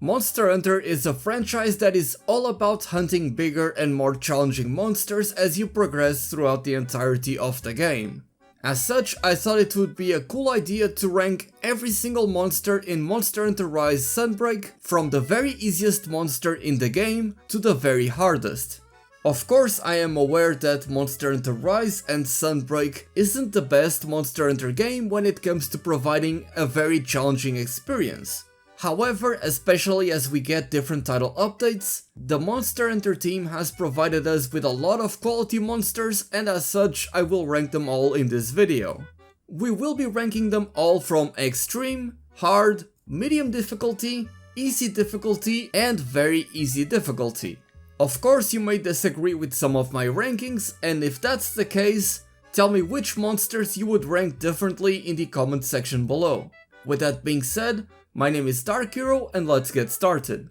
Monster Hunter is a franchise that is all about hunting bigger and more challenging monsters as you progress throughout the entirety of the game. As such, I thought it would be a cool idea to rank every single monster in Monster Hunter Rise Sunbreak from the very easiest monster in the game to the very hardest. Of course, I am aware that Monster Hunter Rise and Sunbreak isn't the best Monster Hunter game when it comes to providing a very challenging experience. However, especially as we get different title updates, the Monster Hunter team has provided us with a lot of quality monsters, and as such I will rank them all in this video. We will be ranking them all from extreme, hard, medium difficulty, easy difficulty, and very easy difficulty. Of course, you may disagree with some of my rankings, and if that's the case, tell me which monsters you would rank differently in the comment section below. With that being said, my name is Dark Hero and let's get started.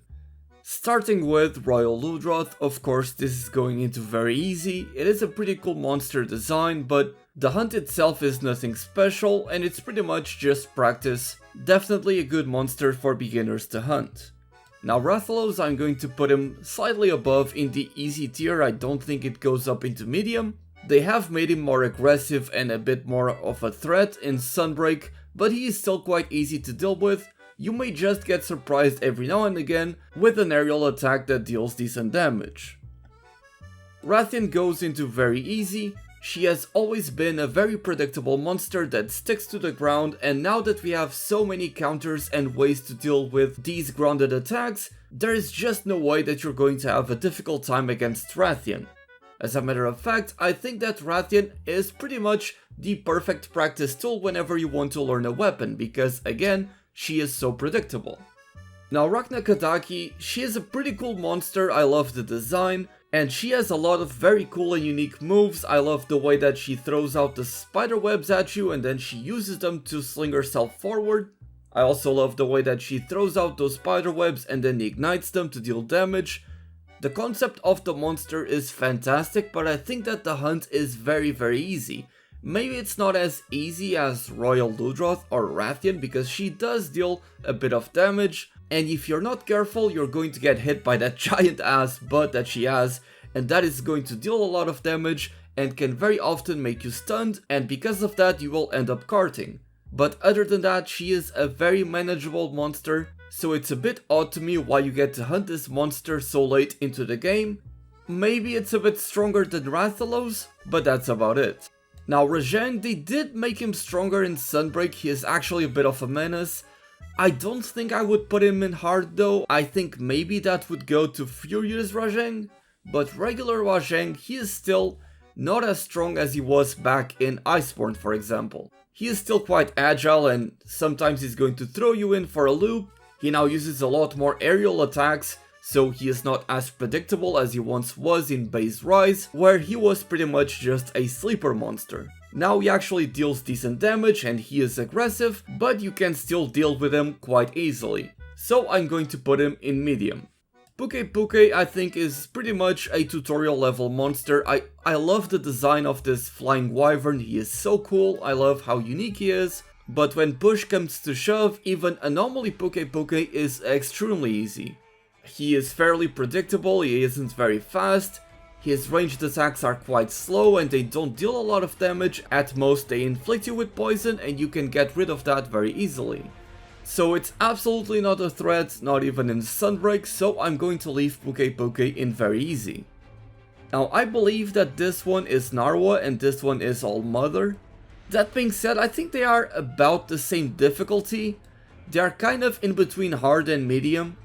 Starting with Royal Ludroth, of course this is going into very easy. It is a pretty cool monster design, but the hunt itself is nothing special and it's pretty much just practice. Definitely a good monster for beginners to hunt. Now Rathalos, I'm going to put him slightly above in the easy tier. I don't think it goes up into medium. They have made him more aggressive and a bit more of a threat in Sunbreak, but he is still quite easy to deal with. You may just get surprised every now and again with an aerial attack that deals decent damage. Rathian goes into very easy. She has always been a very predictable monster that sticks to the ground, and now that we have so many counters and ways to deal with these grounded attacks, there is just no way that you're going to have a difficult time against Rathian. As a matter of fact, I think that Rathian is pretty much the perfect practice tool whenever you want to learn a weapon, because again, she is so predictable. Now Rachna Kadaki, she is a pretty cool monster. I love the design, and she has a lot of very cool and unique moves. I love the way that she throws out the spider webs at you and then she uses them to sling herself forward. I also love the way that she throws out those spider webs and then ignites them to deal damage. The concept of the monster is fantastic, but I think that the hunt is very easy. Maybe it's not as easy as Royal Ludroth or Rathian because she does deal a bit of damage, and if you're not careful you're going to get hit by that giant ass butt that she has, and that is going to deal a lot of damage and can very often make you stunned, and because of that you will end up carting. But other than that, she is a very manageable monster, so it's a bit odd to me why you get to hunt this monster so late into the game. Maybe it's a bit stronger than Rathalos, but that's about it. Now Rajang, they did make him stronger in Sunbreak. He is actually a bit of a menace. I don't think I would put him in hard though. I think maybe that would go to Furious Rajang, but regular Rajang, he is still not as strong as he was back in Iceborne, for example. He is still quite agile and sometimes he's going to throw you in for a loop. He now uses a lot more aerial attacks, so he is not as predictable as he once was in base Rise, where he was pretty much just a sleeper monster. Now he actually deals decent damage and he is aggressive, but you can still deal with him quite easily. So I'm going to put him in medium. Puke Puke, I think, is pretty much a tutorial level monster. I love the design of this flying wyvern. He is so cool. I love how unique he is. But when push comes to shove, even Anomaly Puke Puke is extremely easy. He is fairly predictable, he isn't very fast, his ranged attacks are quite slow and they don't deal a lot of damage. At most they inflict you with poison and you can get rid of that very easily. So it's absolutely not a threat, not even in Sunbreak, so I'm going to leave Puke Puke in very easy. Now I believe that this one is Narwa and this one is All-Mother. That being said, I think they are about the same difficulty. They are kind of in between hard and medium.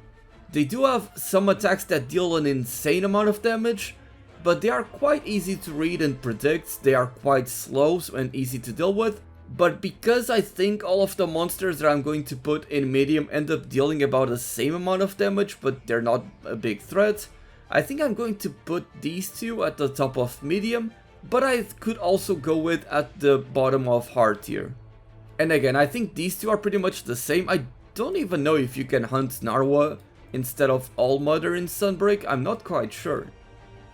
They do have some attacks that deal an insane amount of damage, but they are quite easy to read and predict. They are quite slow and easy to deal with, but because I think all of the monsters that I'm going to put in medium end up dealing about the same amount of damage, but they're not a big threat, I think I'm going to put these two at the top of medium, but I could also go with at the bottom of hard tier. And again, I think these two are pretty much the same. I don't even know if you can hunt Narwa instead of All-Mother in Sunbreak, I'm not quite sure.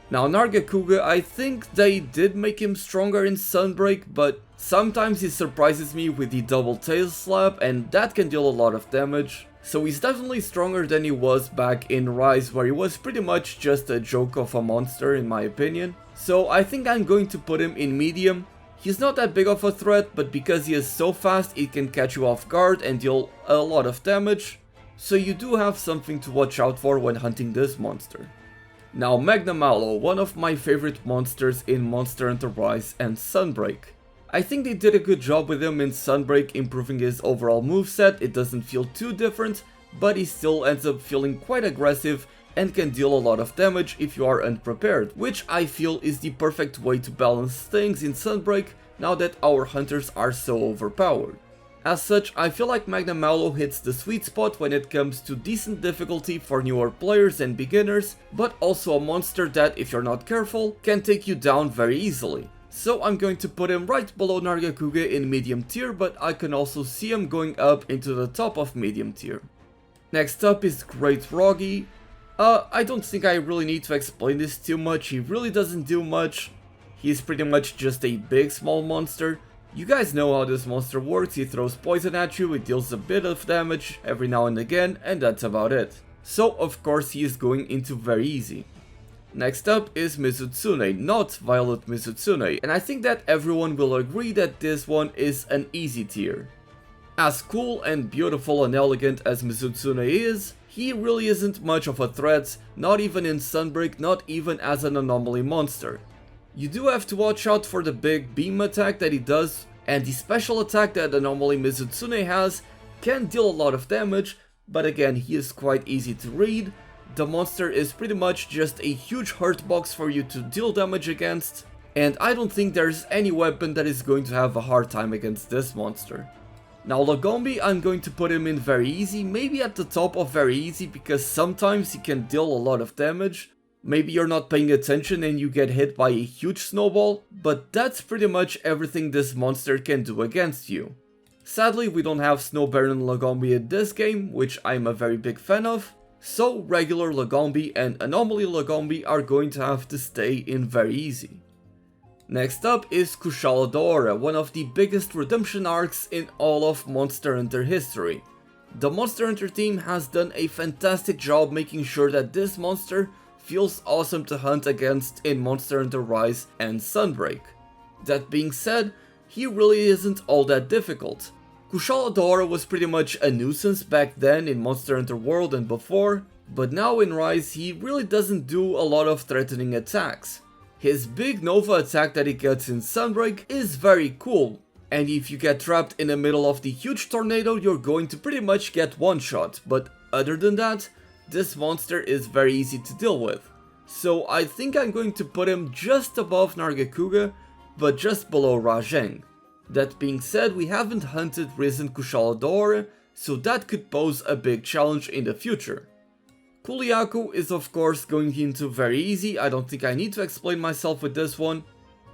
Now Nargacuga, I think they did make him stronger in Sunbreak, but sometimes he surprises me with the double tail slap and that can deal a lot of damage. So he's definitely stronger than he was back in Rise, where he was pretty much just a joke of a monster in my opinion. So I think I'm going to put him in medium. He's not that big of a threat, but because he is so fast, it can catch you off guard and deal a lot of damage. So you do have something to watch out for when hunting this monster. Now Magnamallow, one of my favorite monsters in Monster Hunter Rise and Sunbreak. I think they did a good job with him in Sunbreak, improving his overall moveset. It doesn't feel too different, but he still ends up feeling quite aggressive and can deal a lot of damage if you are unprepared, which I feel is the perfect way to balance things in Sunbreak now that our hunters are so overpowered. As such, I feel like Magnamallow hits the sweet spot when it comes to decent difficulty for newer players and beginners, but also a monster that, if you're not careful, can take you down very easily. So I'm going to put him right below Nargacuga in medium tier, but I can also see him going up into the top of medium tier. Next up is Great Rogi. I don't think I really need to explain this too much. He really doesn't do much. He's pretty much just a big small monster. You guys know how this monster works. He throws poison at you, it deals a bit of damage every now and again, and that's about it. So of course he is going into very easy. Next up is Mizutsune, not Violet Mizutsune, and I think that everyone will agree that this one is an easy tier. As cool and beautiful and elegant as Mizutsune is, he really isn't much of a threat, not even in Sunbreak, not even as an anomaly monster. You do have to watch out for the big beam attack that he does, and the special attack that Anomaly Mizutsune has can deal a lot of damage, but again he is quite easy to read. The monster is pretty much just a huge hurt box for you to deal damage against, and I don't think there's any weapon that is going to have a hard time against this monster. Now Lagombi, I'm going to put him in very easy, maybe at the top of very easy, because sometimes he can deal a lot of damage. Maybe you're not paying attention and you get hit by a huge snowball, but that's pretty much everything this monster can do against you. Sadly, we don't have Snow Baron Lagombi in this game, which I'm a very big fan of, so regular Lagombi and Anomaly Lagombi are going to have to stay in very easy. Next up is Kushala Daora, one of the biggest redemption arcs in all of Monster Hunter history. The Monster Hunter team has done a fantastic job making sure that this monster feels awesome to hunt against in Monster Hunter Rise and Sunbreak. That being said, he really isn't all that difficult. Kushala Daora was pretty much a nuisance back then in Monster Hunter World and before, but now in Rise he really doesn't do a lot of threatening attacks. His big Nova attack that he gets in Sunbreak is very cool, and if you get trapped in the middle of the huge tornado you're going to pretty much get one shot, but other than that, this monster is very easy to deal with. So I think I'm going to put him just above Nargacuga, but just below Rajang. That being said, we haven't hunted Risen Kushala Daora, so that could pose a big challenge in the future. Kuliaku is of course going into very easy, I don't think I need to explain myself with this one.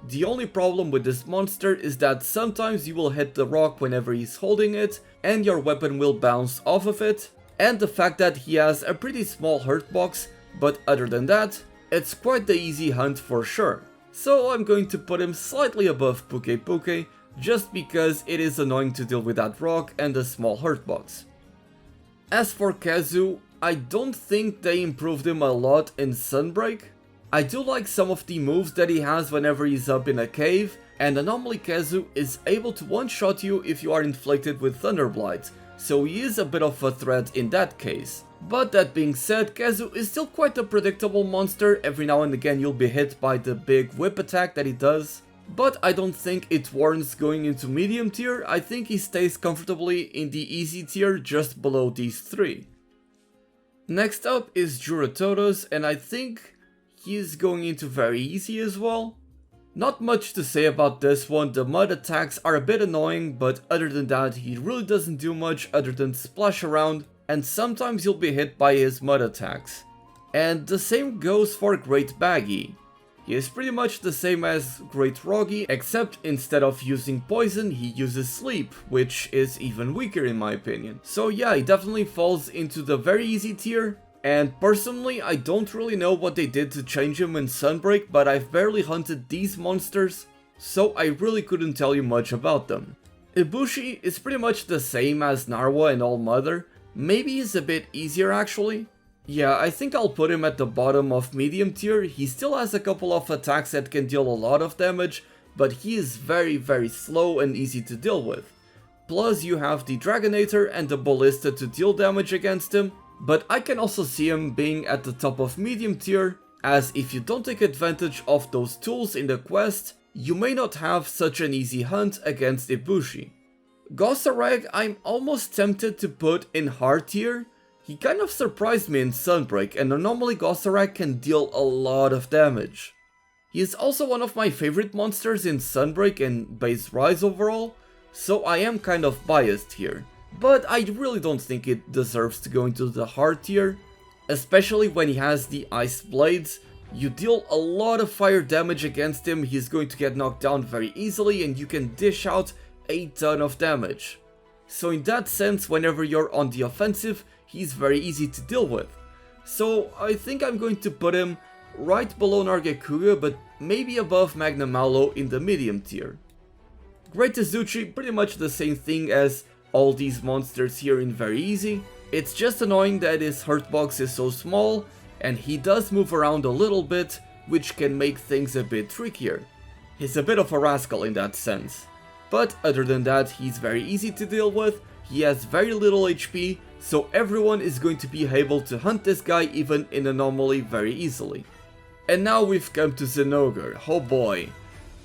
The only problem with this monster is that sometimes you will hit the rock whenever he's holding it, and your weapon will bounce off of it, and the fact that he has a pretty small hurt box, but other than that, it's quite the easy hunt for sure. So I'm going to put him slightly above Puke Puke, just because it is annoying to deal with that rock and the small hurt box. As for Kazu, I don't think they improved him a lot in Sunbreak. I do like some of the moves that he has whenever he's up in a cave, and Anomaly Kazu is able to one-shot you if you are inflicted with Thunderblight, so he is a bit of a threat in that case. But that being said, Kazu is still quite a predictable monster. Every now and again you'll be hit by the big whip attack that he does, but I don't think it warrants going into medium tier. I think he stays comfortably in the easy tier just below these three. Next up is Juratodos, and I think he's going into very easy as well. Not much to say about this one, the mud attacks are a bit annoying, but other than that he really doesn't do much other than splash around, and sometimes you'll be hit by his mud attacks. And the same goes for Great Baggy. He is pretty much the same as Great Rogi, except instead of using poison, he uses sleep, which is even weaker in my opinion. So yeah, he definitely falls into the very easy tier, and personally I don't really know what they did to change him in Sunbreak, but I've barely hunted these monsters, so I really couldn't tell you much about them. Ibushi is pretty much the same as Narwa and All Mother. Maybe he's a bit easier actually. Yeah, I think I'll put him at the bottom of medium tier. He still has a couple of attacks that can deal a lot of damage, but he is very slow and easy to deal with. Plus you have the Dragonator and the Ballista to deal damage against him, but I can also see him being at the top of medium tier, as if you don't take advantage of those tools in the quest, you may not have such an easy hunt against Ibushi. Gossarag I'm almost tempted to put in hard tier. He kind of surprised me in Sunbreak, and normally Gossarag can deal a lot of damage. He is also one of my favorite monsters in Sunbreak and base Rise overall, so I am kind of biased here. But I really don't think it deserves to go into the hard tier, especially when he has the Ice Blades. You deal a lot of fire damage against him, he's going to get knocked down very easily and you can dish out a ton of damage. So in that sense, whenever you're on the offensive, he's very easy to deal with. So I think I'm going to put him right below Nargacuga, but maybe above Magna Malo in the medium tier. Great Izuchi, pretty much the same thing as all these monsters here in very easy. It's just annoying that his hurt box is so small, and he does move around a little bit, which can make things a bit trickier. He's a bit of a rascal in that sense. But other than that, he's very easy to deal with, he has very little HP, so everyone is going to be able to hunt this guy even in anomaly very easily. And now we've come to Zinogre, oh boy.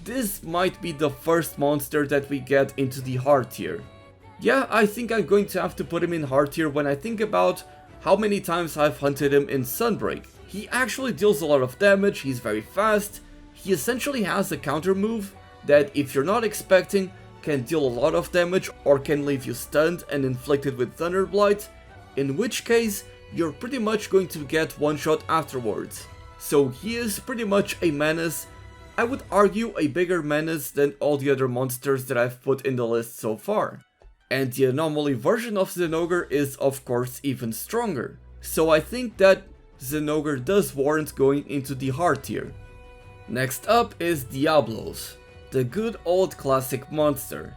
This might be the first monster that we get into the hard tier. Yeah, I think I'm going to have to put him in hard tier when I think about how many times I've hunted him in Sunbreak. He actually deals a lot of damage, he's very fast, he essentially has a counter move that if you're not expecting can deal a lot of damage or can leave you stunned and inflicted with Thunder Blight, in which case you're pretty much going to get one shot afterwards. So he is pretty much a menace. I would argue a bigger menace than all the other monsters that I've put in the list so far. And the anomaly version of Zinogre is of course even stronger. So I think that Zinogre does warrant going into the hard tier. Next up is Diablos, the good old classic monster.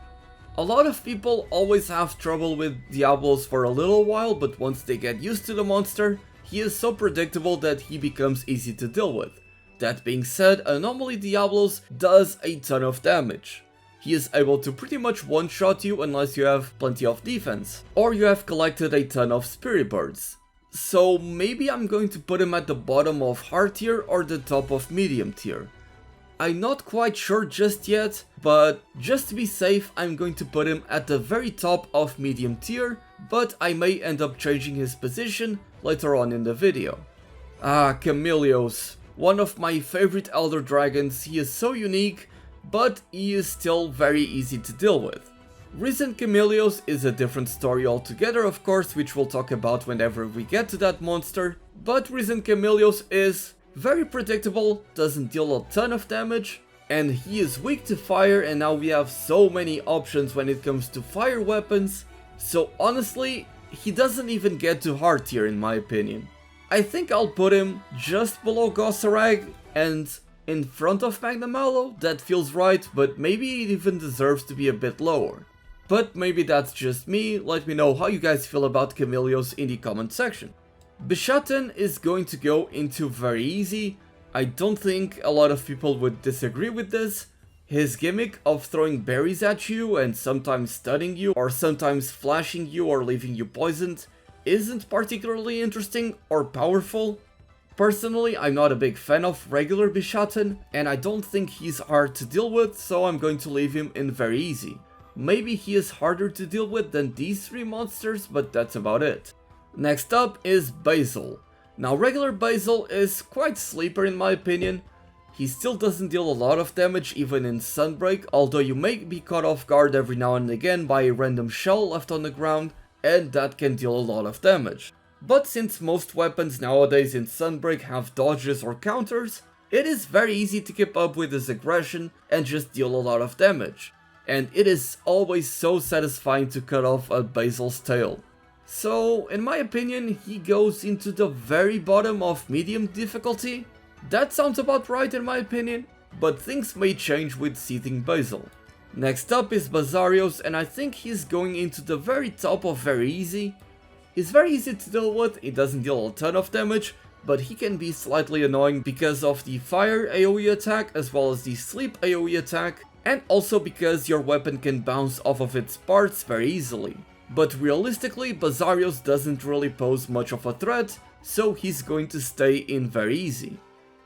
A lot of people always have trouble with Diablos for a little while, but once they get used to the monster, he is so predictable that he becomes easy to deal with. That being said, Anomaly Diablos does a ton of damage. He is able to pretty much one-shot you unless you have plenty of defense, or you have collected a ton of Spirit Birds. So maybe I'm going to put him at the bottom of hard tier or the top of medium tier. I'm not quite sure just yet, but just to be safe I'm going to put him at the very top of medium tier, but I may end up changing his position later on in the video. Chameleos, one of my favorite Elder Dragons. He is so unique, but he is still very easy to deal with. Risen Chameleos is a different story altogether, of course, which we'll talk about whenever we get to that monster, but Risen Chameleos is very predictable, doesn't deal a ton of damage, and he is weak to fire, and now we have so many options when it comes to fire weapons, so honestly, he doesn't even get to hard tier in my opinion. I think I'll put him just below Gossarag and in front of Magna Malo. That feels right, but maybe it even deserves to be a bit lower. But maybe that's just me. Let me know how you guys feel about Chameleos in the comment section. Bishaten is going to go into very easy. I don't think a lot of people would disagree with this. His gimmick of throwing berries at you and sometimes stunning you or sometimes flashing you or leaving you poisoned isn't particularly interesting or powerful. Personally, I'm not a big fan of regular Bishaten and I don't think he's hard to deal with, so I'm going to leave him in very easy. Maybe he is harder to deal with than these three monsters, but that's about it. Next up is Basil. Now regular Basil is quite sleeper in my opinion. He still doesn't deal a lot of damage even in Sunbreak, although you may be caught off guard every now and again by a random shell left on the ground, and that can deal a lot of damage. But since most weapons nowadays in Sunbreak have dodges or counters, it is very easy to keep up with his aggression and just deal a lot of damage. And it is always so satisfying to cut off a Basil's tail. So, in my opinion, he goes into the very bottom of medium difficulty. That sounds about right in my opinion, but things may change with Seething Basil. Next up is Bazarios, and I think he's going into the very top of very easy. He's very easy to deal with, he doesn't deal a ton of damage, but he can be slightly annoying because of the fire AoE attack as well as the sleep AoE attack, and also because your weapon can bounce off of its parts very easily. But realistically, Bazarios doesn't really pose much of a threat, so he's going to stay in very easy.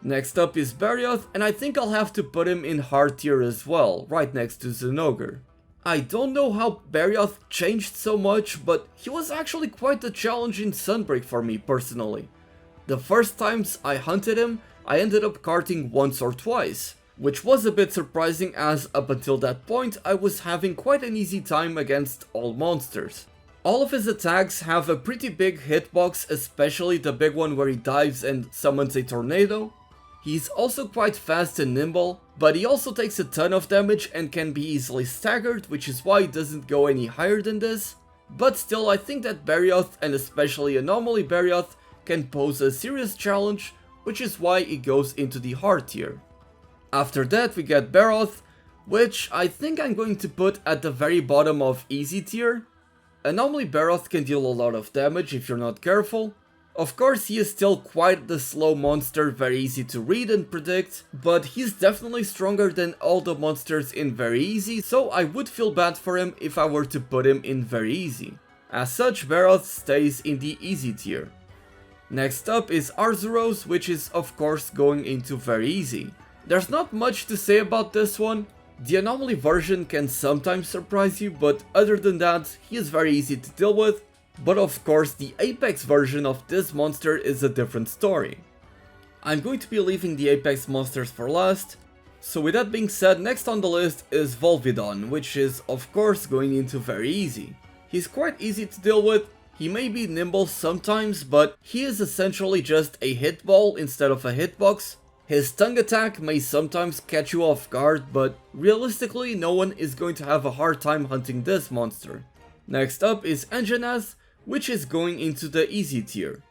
Next up is Barioth, and I think I'll have to put him in hard tier as well, right next to Zinogre. I don't know how Barioth changed so much, but he was actually quite a challenge in Sunbreak for me personally. The first times I hunted him, I ended up carting once or twice, which was a bit surprising as up until that point I was having quite an easy time against all monsters. All of his attacks have a pretty big hitbox, especially the big one where he dives and summons a tornado. He's also quite fast and nimble, but he also takes a ton of damage and can be easily staggered, which is why he doesn't go any higher than this. But still, I think that Barioth, and especially Anomaly Barioth, can pose a serious challenge, which is why it goes into the hard tier. After that we get Barioth, which I think I'm going to put at the very bottom of easy tier. Anomaly Barioth can deal a lot of damage if you're not careful. Of course, he is still quite the slow monster, very easy to read and predict, but he's definitely stronger than all the monsters in very easy, so I would feel bad for him if I were to put him in very easy. As such, Barioth stays in the easy tier. Next up is Arzuros, which is of course going into very easy. There's not much to say about this one. The Anomaly version can sometimes surprise you, but other than that, he is very easy to deal with. But of course, the Apex version of this monster is a different story. I'm going to be leaving the Apex monsters for last. So with that being said, next on the list is Volvidon, which is of course going into very easy. He's quite easy to deal with. He may be nimble sometimes, but he is essentially just a hitball instead of a hitbox. His tongue attack may sometimes catch you off guard, but realistically no one is going to have a hard time hunting this monster. Next up is Anjanath, which is going into the easy tier.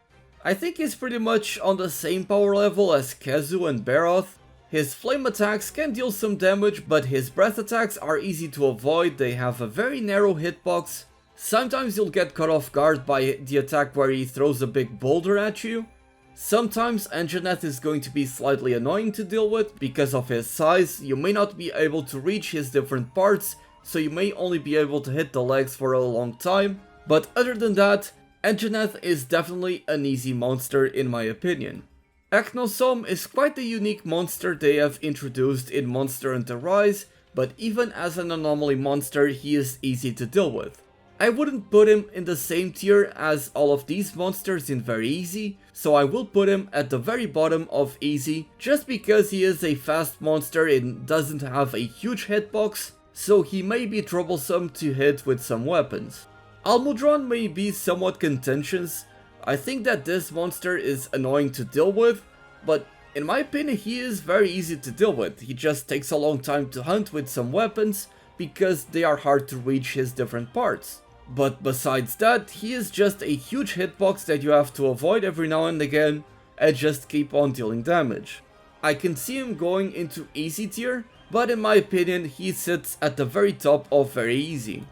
I think he's pretty much on the same power level as Kazu and Barioth. His flame attacks can deal some damage, but his breath attacks are easy to avoid, they have a very narrow hitbox. Sometimes you'll get caught off guard by the attack where he throws a big boulder at you. Sometimes Anjanath is going to be slightly annoying to deal with because of his size. You may not be able to reach his different parts, so you may only be able to hit the legs for a long time. But other than that, Anjanath is definitely an easy monster in my opinion. Eknosom is quite a unique monster they have introduced in Monster Hunter Rise, but even as an anomaly monster he is easy to deal with. I wouldn't put him in the same tier as all of these monsters in very easy, so I will put him at the very bottom of easy, just because he is a fast monster and doesn't have a huge hitbox, so he may be troublesome to hit with some weapons. Almudron may be somewhat contentious. I think that this monster is annoying to deal with, but in my opinion he is very easy to deal with. He just takes a long time to hunt with some weapons, because they are hard to reach his different parts. But besides that, he is just a huge hitbox that you have to avoid every now and again, and just keep on dealing damage. I can see him going into easy tier, but in my opinion he sits at the very top of very easy.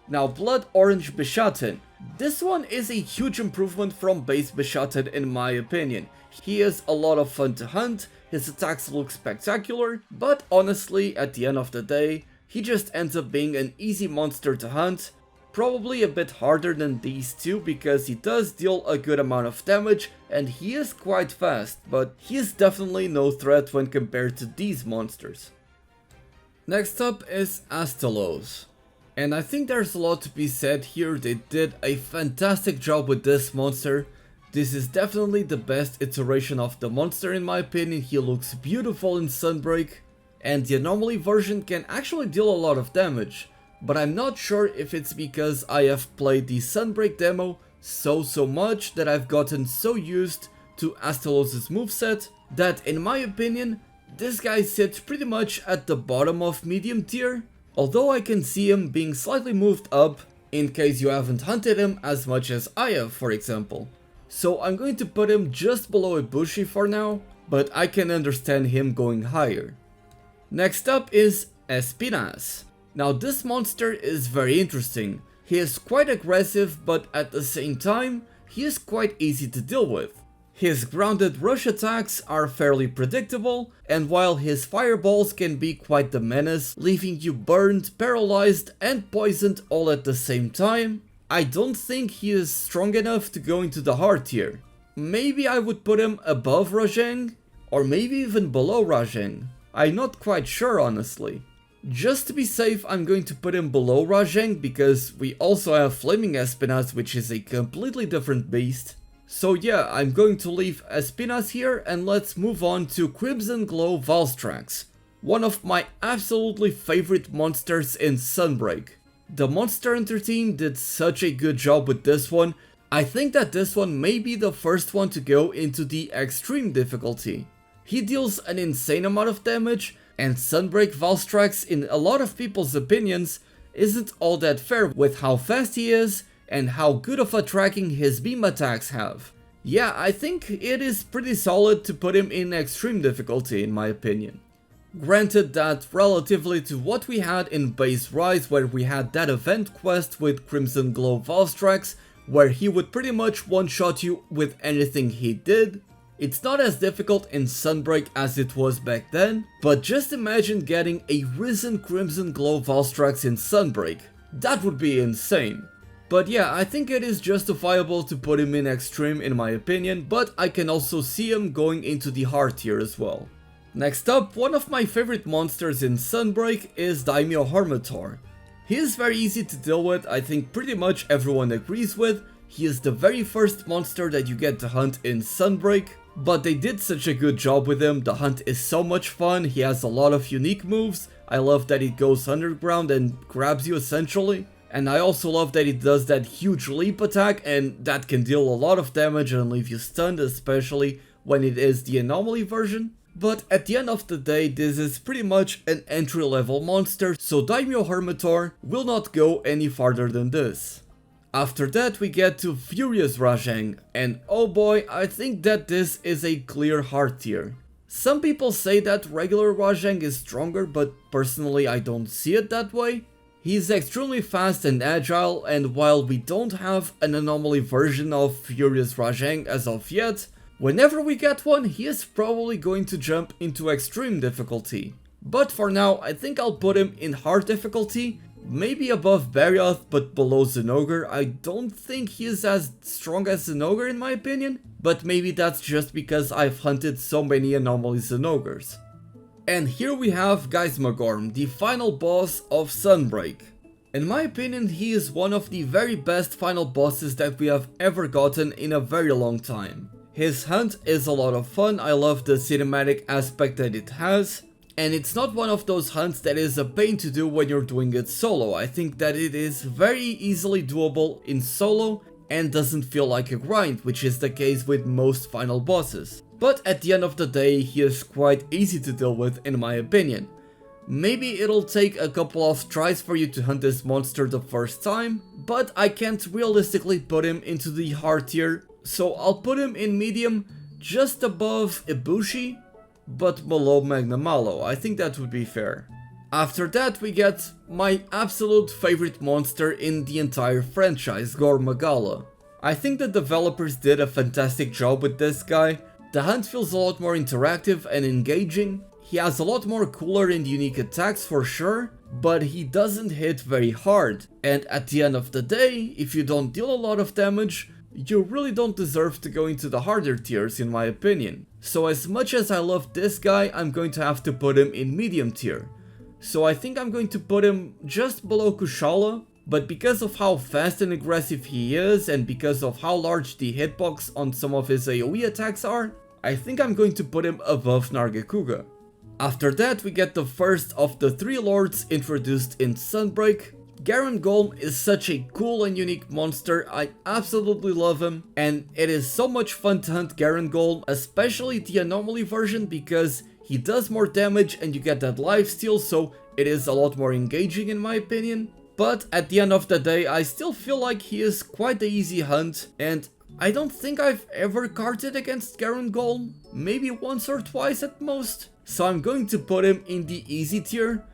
Now Blood Orange Bishaten. This one is a huge improvement from base Bishaten in my opinion. He is a lot of fun to hunt, his attacks look spectacular, but honestly at the end of the day, he just ends up being an easy monster to hunt. Probably a bit harder than these two because he does deal a good amount of damage and he is quite fast, but he is definitely no threat when compared to these monsters. Next up is Astalos. And I think there's a lot to be said here. They did a fantastic job with this monster. This is definitely the best iteration of the monster in my opinion. He looks beautiful in Sunbreak, and the anomaly version can actually deal a lot of damage. But I'm not sure if it's because I have played the Sunbreak demo so much that I've gotten so used to Astalos' moveset that in my opinion this guy sits pretty much at the bottom of medium tier, although I can see him being slightly moved up in case you haven't hunted him as much as I have, for example. So I'm going to put him just below Ibushi for now, but I can understand him going higher. Next up is Espinas. Now this monster is very interesting. He is quite aggressive, but at the same time, he is quite easy to deal with. His grounded rush attacks are fairly predictable, and while his fireballs can be quite the menace, leaving you burned, paralyzed and poisoned all at the same time, I don't think he is strong enough to go into the hard tier. Maybe I would put him above Rajang, or maybe even below Rajang. I'm not quite sure honestly. Just to be safe, I'm going to put him below Rajang because we also have Flaming Espinas, which is a completely different beast. So yeah, I'm going to leave Espinas here and let's move on to Crimson Glow Valstrax, one of my absolutely favorite monsters in Sunbreak. The Monster Hunter team did such a good job with this one. I think that this one may be the first one to go into the extreme difficulty. He deals an insane amount of damage, and Sunbreak Valstrax, in a lot of people's opinions, isn't all that fair with how fast he is and how good of a tracking his beam attacks have. Yeah, I think it is pretty solid to put him in extreme difficulty in my opinion. Granted that relatively to what we had in Base Rise, where we had that event quest with Crimson Glow Valstrax, where he would pretty much one-shot you with anything he did, it's not as difficult in Sunbreak as it was back then, but just imagine getting a risen Crimson Glow Valstrax in Sunbreak. That would be insane. But yeah, I think it is justifiable to put him in extreme in my opinion, but I can also see him going into the hard tier as well. Next up, one of my favorite monsters in Sunbreak is Daimyo Hormator. He is very easy to deal with, I think pretty much everyone agrees with. He is the very first monster that you get to hunt in Sunbreak, but they did such a good job with him. The hunt is so much fun, he has a lot of unique moves. I love that it goes underground and grabs you essentially. And I also love that it does that huge leap attack, and that can deal a lot of damage and leave you stunned, especially when it is the anomaly version. But at the end of the day, this is pretty much an entry level monster, so Daimyo Hormator will not go any farther than this. After that we get to Furious Rajang, and oh boy, I think that this is a clear hard tier. Some people say that regular Rajang is stronger, but personally I don't see it that way. He's extremely fast and agile, and while we don't have an anomaly version of Furious Rajang as of yet, whenever we get one, he is probably going to jump into extreme difficulty. But for now, I think I'll put him in hard difficulty, maybe above Barioth but below Zinogre. I don't think he is as strong as Zinogre in my opinion, but maybe that's just because I've hunted so many anomaly Zinogres. And here we have Geismagorm, the final boss of Sunbreak. In my opinion, he is one of the very best final bosses that we have ever gotten in a very long time. His hunt is a lot of fun, I love the cinematic aspect that it has, and it's not one of those hunts that is a pain to do when you're doing it solo. I think that it is very easily doable in solo and doesn't feel like a grind, which is the case with most final bosses. But at the end of the day, he is quite easy to deal with in my opinion. Maybe it'll take a couple of tries for you to hunt this monster the first time, but I can't realistically put him into the hard tier, so I'll put him in medium just above Ibushi, but below Magnamalo. I think that would be fair. After that we get my absolute favorite monster in the entire franchise, Gormagala. I think the developers did a fantastic job with this guy. The hunt feels a lot more interactive and engaging. He has a lot more cooler and unique attacks for sure, but he doesn't hit very hard. And at the end of the day, if you don't deal a lot of damage, you really don't deserve to go into the harder tiers in my opinion. So as much as I love this guy, I'm going to have to put him in medium tier. So I think I'm going to put him just below Kushala, but because of how fast and aggressive he is and because of how large the hitbox on some of his AoE attacks are, I think I'm going to put him above Nargacuga. After that we get the first of the 3 lords introduced in Sunbreak. Garen Golem is such a cool and unique monster, I absolutely love him, and it is so much fun to hunt Garen Golem, especially the anomaly version, because he does more damage and you get that lifesteal, so it is a lot more engaging in my opinion. But at the end of the day, I still feel like he is quite the easy hunt, and I don't think I've ever carded against Garen Golem, maybe once or twice at most, so I'm going to put him in the easy tier.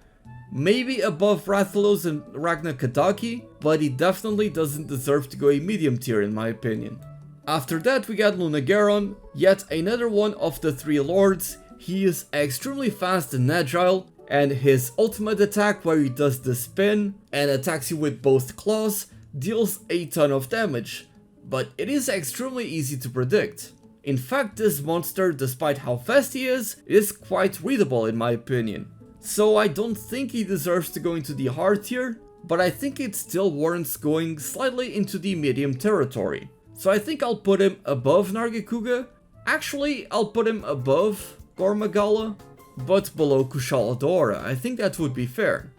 maybe above Rathalos and Ragnar Kadaki, but he definitely doesn't deserve to go a medium tier in my opinion. After that we got Lunageron, yet another one of the 3 lords. He is extremely fast and agile, and his ultimate attack, where he does the spin and attacks you with both claws, deals a ton of damage, but it is extremely easy to predict. In fact, this monster, despite how fast he is quite readable in my opinion. So I don't think he deserves to go into the hard tier, but I think it still warrants going slightly into the medium territory. So I think I'll put him above Nargacuga. Actually, I'll put him above Gormagala, but below Kushala. I think that would be fair.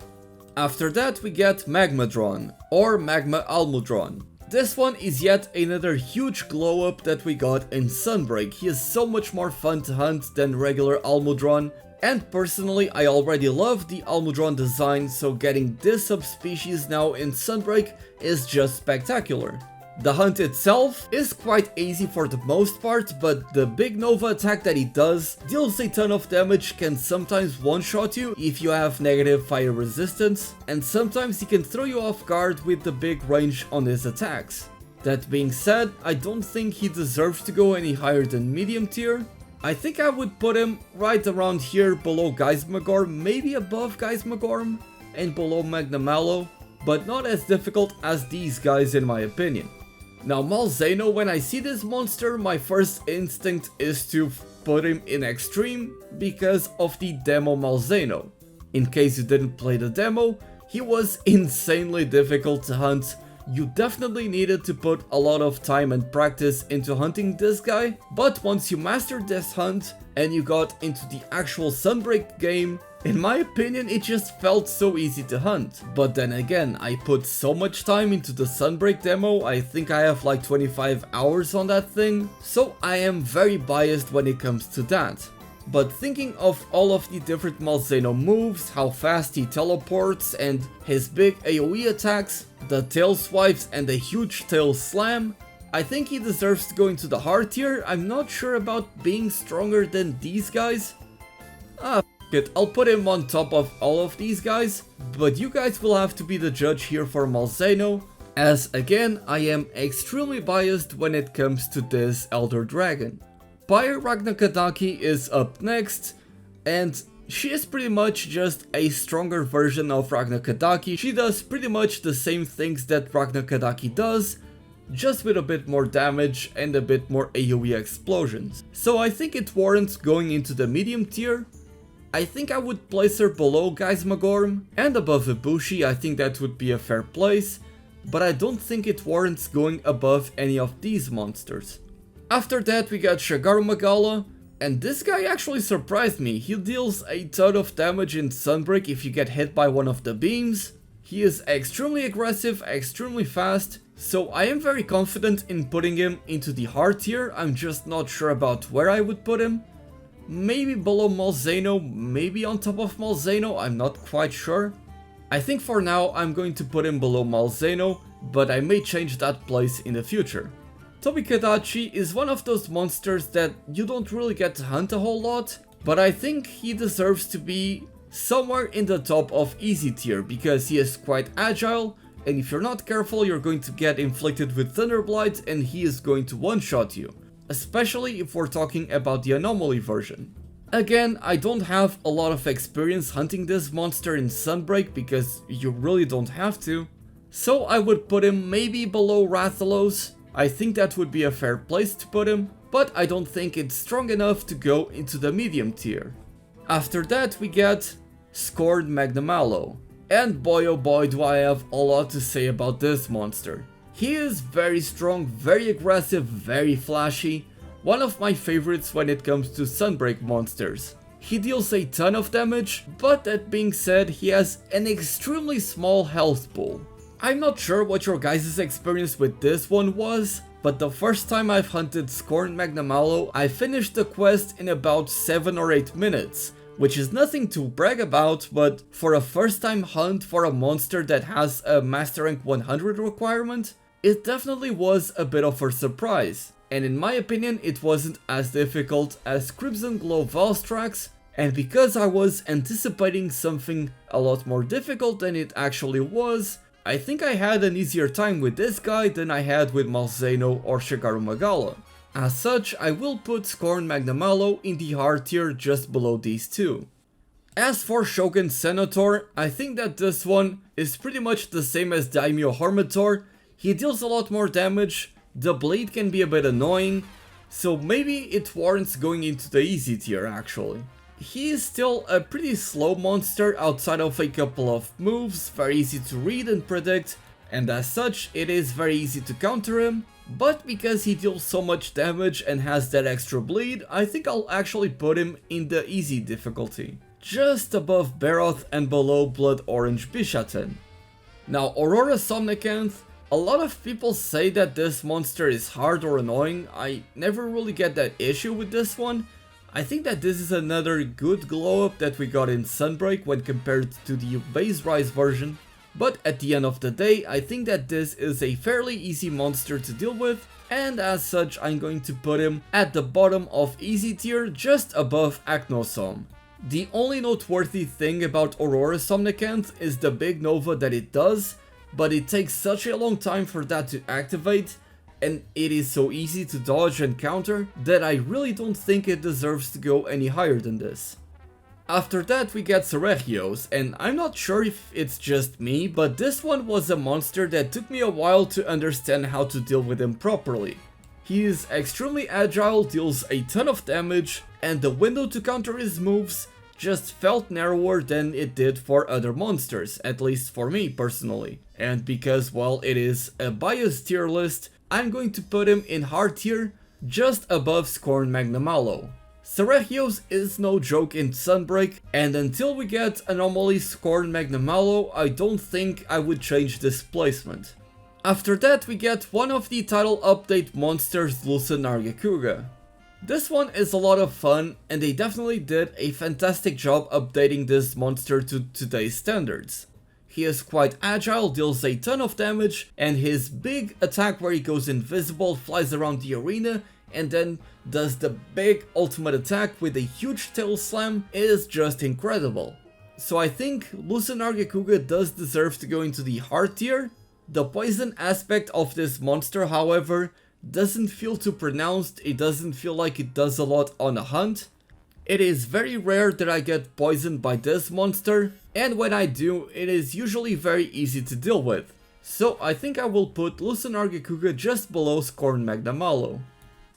After that we get Magmadron, or Magma Almudron. This one is yet another huge glow up that we got in Sunbreak. He is so much more fun to hunt than regular Almudron, and personally I already love the Almudron design, so getting this subspecies now in Sunbreak is just spectacular. The hunt itself is quite easy for the most part, but the big Nova attack that he does deals a ton of damage, can sometimes one-shot you if you have negative fire resistance, and sometimes he can throw you off guard with the big range on his attacks. That being said, I don't think he deserves to go any higher than medium tier. I think I would put him right around here below Geismagorm, maybe above Geismagorm, and below Magnamalo, but not as difficult as these guys in my opinion. Now Malzeno, when I see this monster, my first instinct is to put him in extreme because of the demo Malzeno. In case you didn't play the demo, he was insanely difficult to hunt. You definitely needed to put a lot of time and practice into hunting this guy, but once you mastered this hunt and you got into the actual Sunbreak game, in my opinion it just felt so easy to hunt. But then again, I put so much time into the Sunbreak demo, I think I have like 25 hours on that thing, so I am very biased when it comes to that. But thinking of all of the different Malzeno moves, how fast he teleports and his big AoE attacks, the tail swipes and the huge tail slam, I think he deserves to go into the hard tier. I'm not sure about being stronger than these guys. I'll put him on top of all of these guys, but you guys will have to be the judge here for Malzeno, as again I am extremely biased when it comes to this Elder Dragon. Pyre Ragnar Kadaki is up next, and she is pretty much just a stronger version of Ragnar Kadaki. She does pretty much the same things that Ragnar Kadaki does, just with a bit more damage and a bit more AoE explosions. So I think it warrants going into the medium tier. I think I would place her below Geismagorm and above Ibushi. I think that would be a fair place, but I don't think it warrants going above any of these monsters. After that we got Shagaru Magala, and this guy actually surprised me. He deals a ton of damage in Sunbreak if you get hit by one of the beams. He is extremely aggressive, extremely fast, so I am very confident in putting him into the hard tier. I'm just not sure about where I would put him. Maybe below Malzeno, maybe on top of Malzeno, I'm not quite sure. I think for now I'm going to put him below Malzeno, but I may change that place in the future. Tobikadachi is one of those monsters that you don't really get to hunt a whole lot, but I think he deserves to be somewhere in the top of easy tier because he is quite agile, and if you're not careful you're going to get inflicted with Thunderblight and he is going to one-shot you. Especially if we're talking about the anomaly version. Again, I don't have a lot of experience hunting this monster in Sunbreak because you really don't have to. So I would put him maybe below Rathalos. I think that would be a fair place to put him, but I don't think it's strong enough to go into the medium tier. After that we get Scorned Magnamalo. And boy oh boy do I have a lot to say about this monster. He is very strong, very aggressive, very flashy. One of my favorites when it comes to Sunbreak monsters. He deals a ton of damage, but that being said, he has an extremely small health pool. I'm not sure what your guys' experience with this one was, but the first time I've hunted Scorned Magnamalo, I finished the quest in about 7 or 8 minutes. Which is nothing to brag about, but for a first time hunt for a monster that has a Master Rank 100 requirement, it definitely was a bit of a surprise, and in my opinion it wasn't as difficult as Crimson Glow Valstrax, And because I was anticipating something a lot more difficult than it actually was, I think I had an easier time with this guy than I had with Malzeno or Shigaru Magala. As such, I will put Scorn Magnamalo in the hard tier just below these two. As for Shogun Senator, I think that this one is pretty much the same as Daimyo Hormator. He deals a lot more damage, the blade can be a bit annoying, so maybe it warrants going into the easy tier actually. He is still a pretty slow monster outside of a couple of moves, very easy to read and predict, and as such it is very easy to counter him, but because he deals so much damage and has that extra bleed, I think I'll actually put him in the easy difficulty, just above Baroth and below Blood Orange Bishaten. Now Aurora Somnicanth, a lot of people say that this monster is hard or annoying. I never really get that issue with this one. I think that this is another good glow up that we got in Sunbreak when compared to the base Rise version. But at the end of the day, I think that this is a fairly easy monster to deal with, and as such I'm going to put him at the bottom of easy tier just above Acnosom. The only noteworthy thing about Aurora Somnicanth is the big Nova that it does, but it takes such a long time for that to activate, and it is so easy to dodge and counter that I really don't think it deserves to go any higher than this. After that we get Seregios, and I'm not sure if it's just me, but this one was a monster that took me a while to understand how to deal with him properly. He is extremely agile, deals a ton of damage, and the window to counter his moves just felt narrower than it did for other monsters, at least for me personally. And because, well, it is a biased tier list, I'm going to put him in hard tier, just above Scorn Magnamalo. Seregios is no joke in Sunbreak, and until we get Anomaly Scorn Magnamalo, I don't think I would change this placement. After that we get one of the title update monsters, Lucen Argekuga. This one is a lot of fun, and they definitely did a fantastic job updating this monster to today's standards. He is quite agile, deals a ton of damage, and his big attack where he goes invisible, flies around the arena, and then does the big ultimate attack with a huge tail slam is just incredible. So I think Lucen Argekuga does deserve to go into the hard tier. The poison aspect of this monster, however, doesn't feel too pronounced. It doesn't feel like it does a lot on a hunt. It is very rare that I get poisoned by this monster, and when I do, it is usually very easy to deal with. So I think I will put Lucen Argekuga just below Scorn Magnamalo.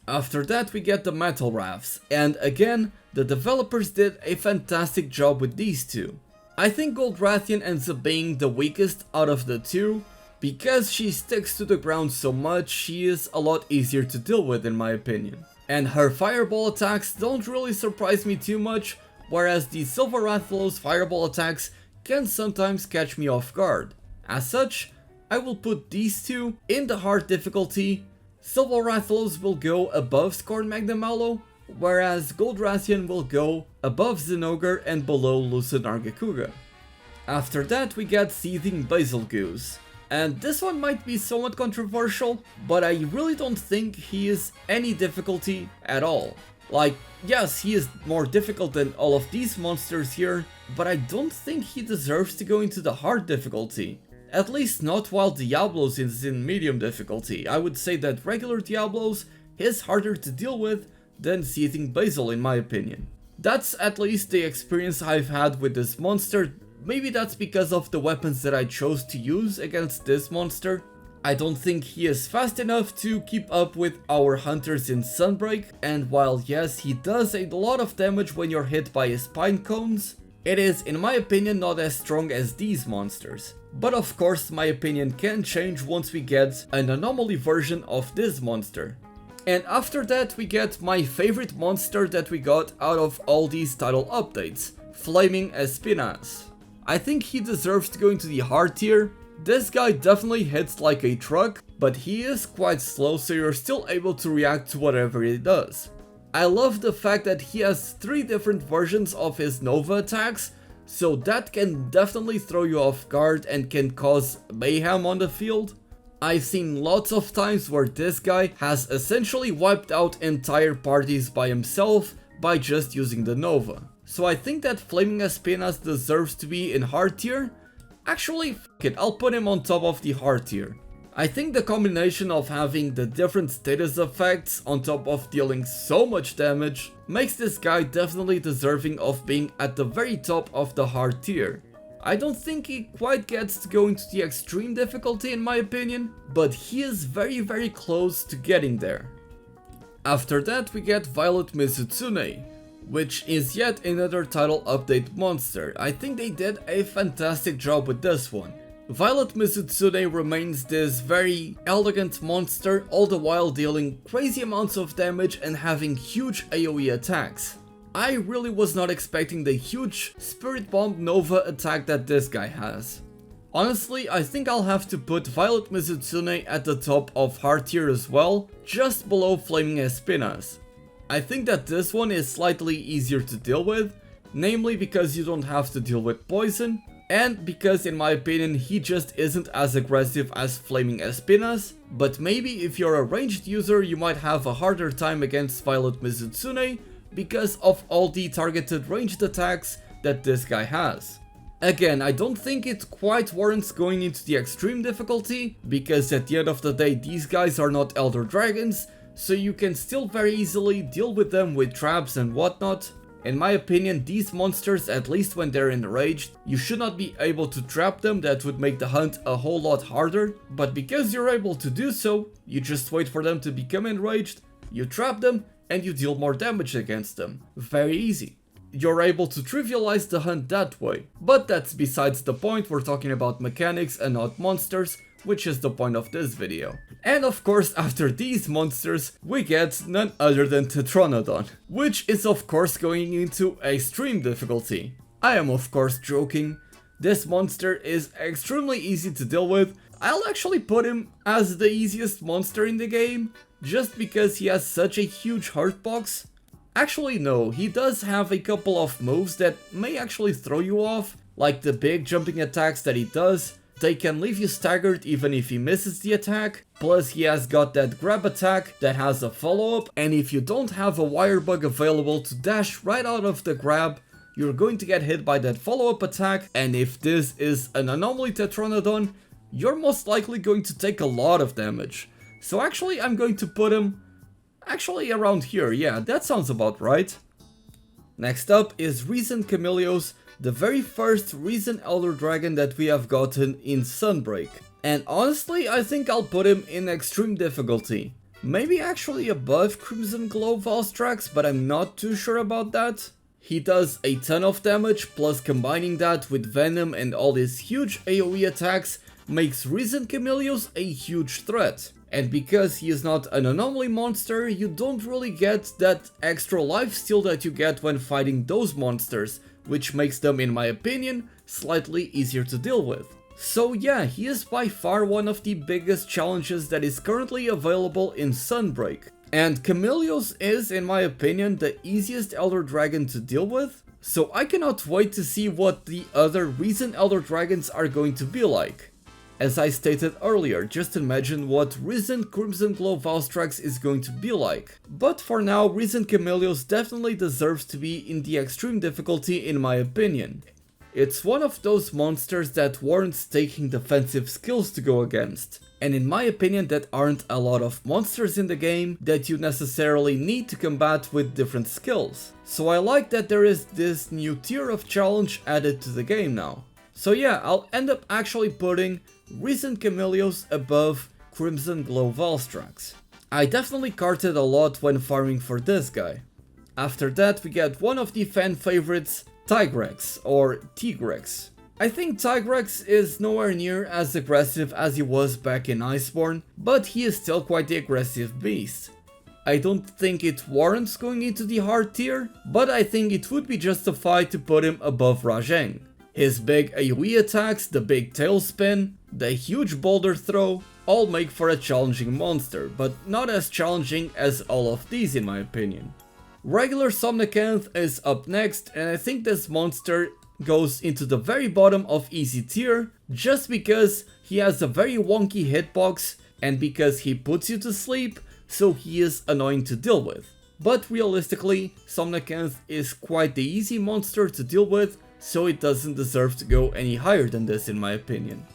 After that we get the Metal Rafts, and again, the developers did a fantastic job with these two. I think Goldrathian ends up being the weakest out of the two. Because she sticks to the ground so much, she is a lot easier to deal with in my opinion. And her fireball attacks don't really surprise me too much, whereas the Silver Rathalos fireball attacks can sometimes catch me off guard. As such, I will put these two in the hard difficulty. Silver Rathalos will go above Scorn Magnamalo, whereas Goldrathian will go above Zinogre and below Lucen Argekuga. After that we get Seething Basilgoose. And this one might be somewhat controversial, but I really don't think he is any difficulty at all. Like, yes, he is more difficult than all of these monsters here, but I don't think he deserves to go into the hard difficulty. At least not while Diablos is in medium difficulty. I would say that regular Diablos is harder to deal with than Seething Basil in my opinion. That's at least the experience I've had with this monster. Maybe that's because of the weapons that I chose to use against this monster. I don't think he is fast enough to keep up with our hunters in Sunbreak, and while yes, he does a lot of damage when you're hit by his pine cones, it is in my opinion not as strong as these monsters. But of course my opinion can change once we get an anomaly version of this monster. And after that we get my favorite monster that we got out of all these title updates, Flaming Espinas. I think he deserves to go into the hard tier. This guy definitely hits like a truck, but he is quite slow, so you're still able to react to whatever he does. I love the fact that he has 3 different versions of his Nova attacks, so that can definitely throw you off guard and can cause mayhem on the field. I've seen lots of times where this guy has essentially wiped out entire parties by himself by just using the Nova. so I think that Flaming Espinas deserves to be in hard tier. Actually, f it, I'll put him on top of the hard tier. I think the combination of having the different status effects on top of dealing so much damage makes this guy definitely deserving of being at the very top of the hard tier. I don't think he quite gets to go into the extreme difficulty in my opinion, but he is very close to getting there. After that we get Violet Mizutsune, which is yet another title update monster. I think they did a fantastic job with this one. Violet Mizutsune remains this very elegant monster, all the while dealing crazy amounts of damage and having huge AoE attacks. I really was not expecting the huge Spirit Bomb Nova attack that this guy has. Honestly, I think I'll have to put Violet Mizutsune at the top of hard tier as well, just below Flaming Espinas. I think that this one is slightly easier to deal with, namely because you don't have to deal with poison, and because in my opinion he just isn't as aggressive as Flaming Espinas, but maybe if you're a ranged user you might have a harder time against Violet Mizutsune because of all the targeted ranged attacks that this guy has. Again, I don't think it quite warrants going into the extreme difficulty, because at the end of the day these guys are not Elder Dragons, so you can still very easily deal with them with traps and whatnot. In my opinion, these monsters, at least when they're enraged, you should not be able to trap them. That would make the hunt a whole lot harder, but because you're able to do so, you just wait for them to become enraged, you trap them, and you deal more damage against them. Very easy. You're able to trivialize the hunt that way. But that's besides the point, we're talking about mechanics and not monsters, which is the point of this video. And of course, after these monsters, we get none other than Tetranodon, which is of course going into extreme difficulty. I am of course joking. This monster is extremely easy to deal with. I'll actually put him as the easiest monster in the game, just because he has such a huge hurt box. Actually no, he does have a couple of moves that may actually throw you off, like the big jumping attacks that he does. They can leave you staggered even if he misses the attack, plus he has got that grab attack that has a follow-up, and if you don't have a wire bug available to dash right out of the grab, you're going to get hit by that follow-up attack, and if this is an anomaly Tetranodon, you're most likely going to take a lot of damage. So actually I'm going to put him actually around here, yeah, that sounds about right. Next up is Reason Chameleos, the very first Reason Elder Dragon that we have gotten in Sunbreak. And honestly, I think I'll put him in extreme difficulty. Maybe actually above Crimson Glow Valstrax, but I'm not too sure about that. He does a ton of damage, plus combining that with Venom and all his huge AoE attacks makes Reason Chameleos a huge threat. And because he is not an anomaly monster, you don't really get that extra lifesteal that you get when fighting those monsters, which makes them, in my opinion, slightly easier to deal with. So yeah, he is by far one of the biggest challenges that is currently available in Sunbreak. And Chameleos is, in my opinion, the easiest Elder Dragon to deal with. So I cannot wait to see what the other Reason Elder Dragons are going to be like. As I stated earlier, just imagine what Reason Crimson Glow Valstrax is going to be like. But for now, Reason Chameleos definitely deserves to be in the extreme difficulty in my opinion. It's one of those monsters that warrants taking defensive skills to go against. And in my opinion, that aren't a lot of monsters in the game that you necessarily need to combat with different skills. So I like that there is this new tier of challenge added to the game now. So yeah, I'll end up actually putting Reason Chameleos above Crimson Glow Valstrax. I definitely carted a lot when farming for this guy. After that we get one of the fan favorites, Tigrex or Tigrex. I think Tigrex is nowhere near as aggressive as he was back in Iceborne, but he is still quite the aggressive beast. I don't think it warrants going into the hard tier, but I think it would be justified to put him above Rajang. His big AoE attacks, the big tail spin, the huge boulder throw, all make for a challenging monster, but not as challenging as all of these in my opinion. Regular Somnicanth is up next, and I think this monster goes into the very bottom of easy tier, just because he has a very wonky hitbox, and because he puts you to sleep, so he is annoying to deal with. but realistically, Somnicanth is quite the easy monster to deal with, so it doesn't deserve to go any higher than this in my opinion.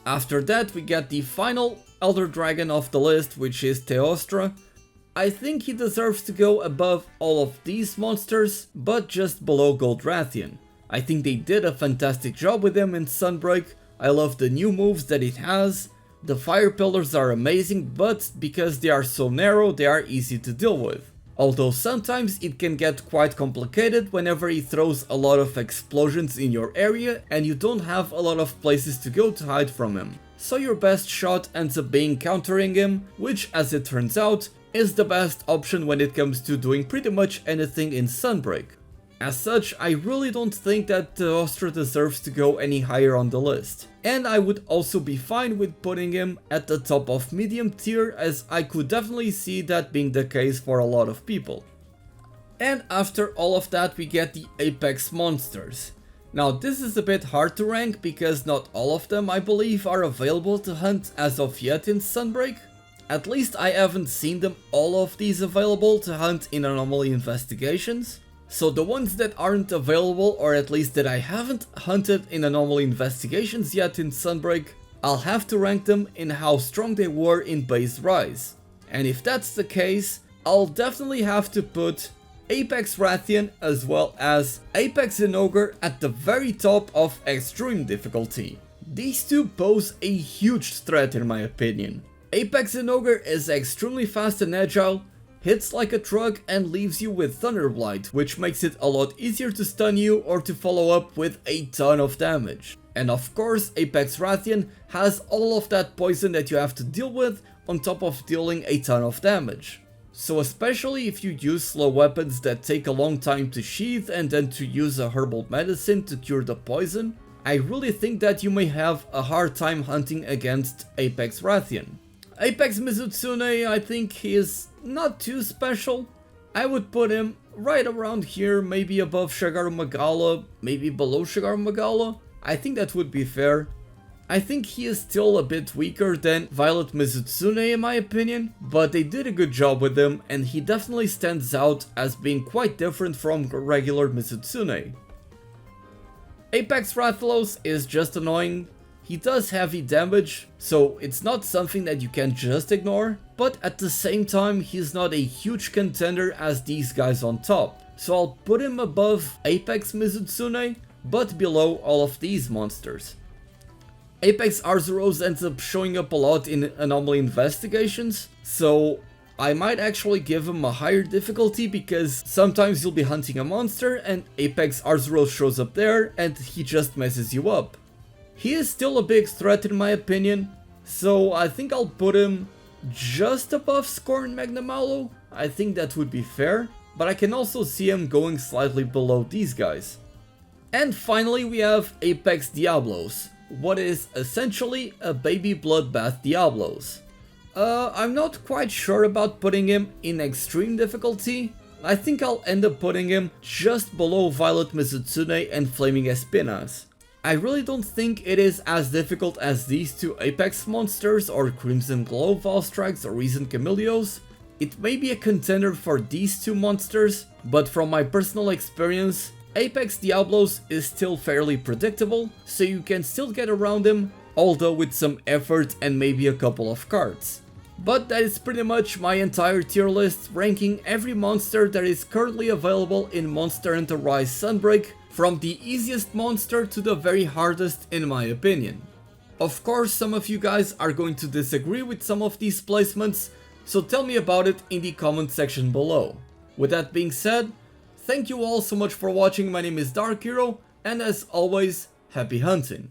After that we get the final Elder Dragon of the list, which is Teostra. I think he deserves to go above all of these monsters, but just below Goldrathien. I think they did a fantastic job with him in Sunbreak. I love the new moves that it has. The fire pillars are amazing, but because they are so narrow, they are easy to deal with. Although sometimes it can get quite complicated whenever he throws a lot of explosions in your area and you don't have a lot of places to go to hide from him. So your best shot ends up being countering him, which as it turns out is the best option when it comes to doing pretty much anything in Sunbreak. As such, I really don't think that Teostra deserves to go any higher on the list. And I would also be fine with putting him at the top of medium tier, as I could definitely see that being the case for a lot of people. And after all of that we get the Apex monsters. Now this is a bit hard to rank because not all of them I believe are available to hunt as of yet in Sunbreak. At least I haven't seen them all of these available to hunt in anomaly investigations. So the ones that aren't available, or at least that I haven't hunted in anomaly investigations yet in Sunbreak, I'll have to rank them in how strong they were in base Rise. And if that's the case, I'll definitely have to put Apex Rathian as well as Apex Zinogre at the very top of extreme difficulty. These two pose a huge threat in my opinion. Apex Zinogre is extremely fast and agile, hits like a truck and leaves you with Thunderblight, which makes it a lot easier to stun you or to follow up with a ton of damage. And of course, Apex Rathian has all of that poison that you have to deal with on top of dealing a ton of damage. So especially if you use slow weapons that take a long time to sheath and then to use a herbal medicine to cure the poison, I really think that you may have a hard time hunting against Apex Rathian. Apex Mizutsune, I think he is not too special. I would put him right around here, maybe above Shagaru Magala, maybe below Shagaru Magala. I think that would be fair. I think he is still a bit weaker than Violet Mizutsune in my opinion, but they did a good job with him and he definitely stands out as being quite different from regular Mizutsune. Apex Rathalos is just annoying. He does heavy damage, so it's not something that you can just ignore, but at the same time he's not a huge contender as these guys on top. So I'll put him above Apex Mizutsune, but below all of these monsters. Apex Arzuros ends up showing up a lot in anomaly investigations, so I might actually give him a higher difficulty because sometimes you'll be hunting a monster and Apex Arzuros shows up there and he just messes you up. He is still a big threat in my opinion, so I think I'll put him just above Scorn Magnamalo. I think that would be fair, but I can also see him going slightly below these guys. And finally we have Apex Diablos, what is essentially a baby bloodbath Diablos. I'm not quite sure about putting him in extreme difficulty. I think I'll end up putting him just below Violet Mizutsune and Flaming Espinas. I really don't think it is as difficult as these two Apex monsters or Crimson Glow Valstrags or Reason Camelios. It may be a contender for these two monsters, but from my personal experience, Apex Diablos is still fairly predictable, so you can still get around him, although with some effort and maybe a couple of cards. But that is pretty much my entire tier list, ranking every monster that is currently available in Monster Hunter Rise Sunbreak, from the easiest monster to the very hardest in my opinion. Of course, some of you guys are going to disagree with some of these placements, so tell me about it in the comment section below. With that being said, thank you all so much for watching. My name is Dark Hero, and as always, happy hunting!